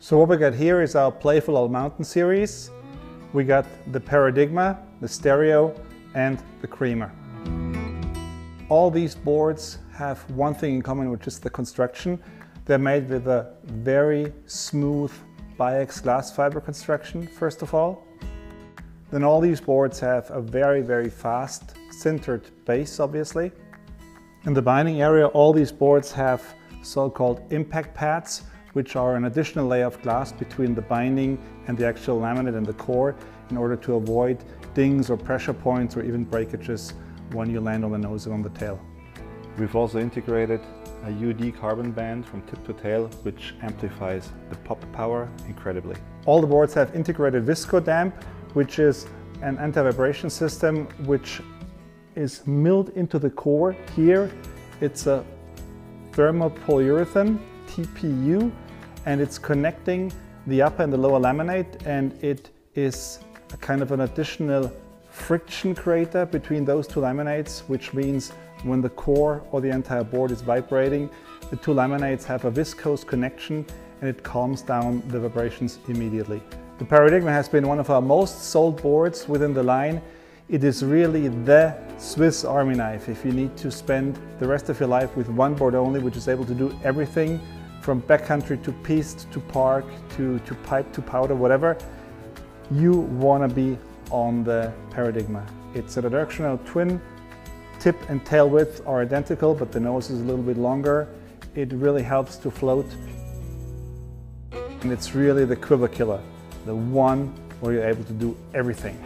So what we got here is our Playful Allmountain series. We got the Paradigma, the Stereo, and the Creamer. All these boards have one thing in common, which is the construction. They're made with a very smooth biax glass fiber construction, first of all. Then all these boards have a very fast sintered base, obviously. In the binding area, all these boards have so-called impact pads, which are an additional layer of glass between the binding and the actual laminate and the core in order to avoid dings or pressure points or even breakages when you land on the nose and on the tail. We've also integrated a UD carbon band from tip to tail, which amplifies the pop power incredibly. All the boards have integrated Viscodamp, which is an anti-vibration system which is milled into the core. Here it's a thermopolyurethane, TPU, and it's connecting the upper and the lower laminate, and it is a kind of an additional friction creator between those two laminates, which means when the core or the entire board is vibrating, the two laminates have a viscose connection and it calms down the vibrations immediately. The Paradigma has been one of our most sold boards within the line. It is really the Swiss Army knife if you need to spend the rest of your life with one board only, which is able to do everything from backcountry to piste to park to pipe to powder, whatever. You want to be on the Paradigma. It's a directional twin. Tip and tail width are identical, but the nose is a little bit longer. It really helps to float. And it's really the quiver killer, the one where you're able to do everything.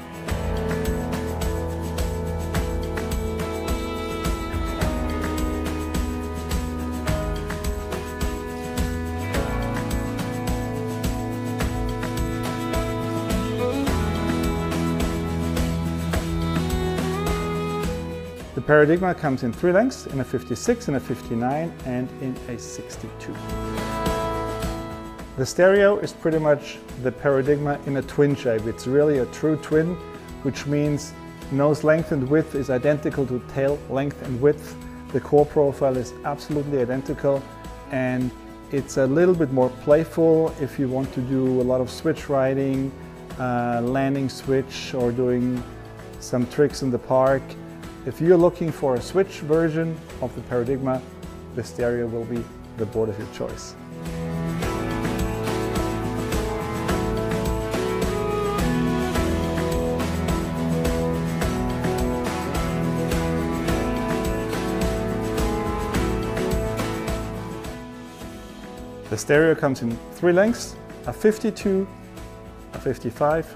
The Paradigma comes in 3 lengths, in a 56, in a 59, and in a 62. The Stereo is pretty much the Paradigma in a twin shape. It's really a true twin, which means nose length and width is identical to tail length and width. The core profile is absolutely identical, and it's a little bit more playful if you want to do a lot of switch riding, landing switch, or doing some tricks in the park. If you're looking for a switch version of the Paradigma, the Stereo will be the board of your choice. The Stereo comes in 3 lengths, a 52, a 55,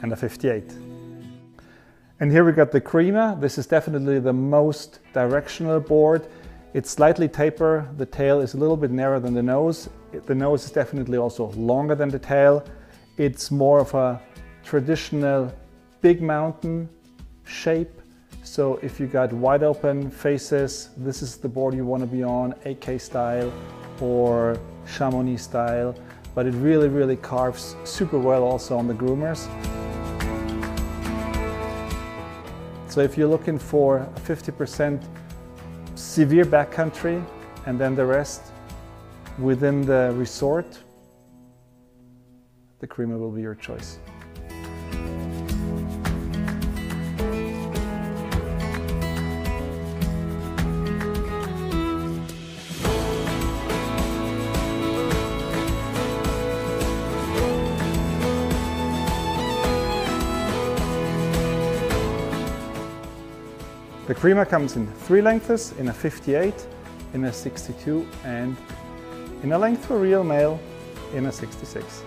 and a 58. And here we got the Creamer. This is definitely the most directional board. It's slightly taper. The tail is a little bit narrower than the nose. The nose is definitely also longer than the tail. It's more of a traditional big mountain shape. So if you got wide open faces, this is the board you want to be on, AK style or Chamonix style. But it really carves super well also on the groomers. So if you're looking for a 50% severe backcountry and then the rest within the resort, the Creamer will be your choice. The Creamer comes in 3 lengths, in a 58, in a 62, and in a length for real male, in a 66.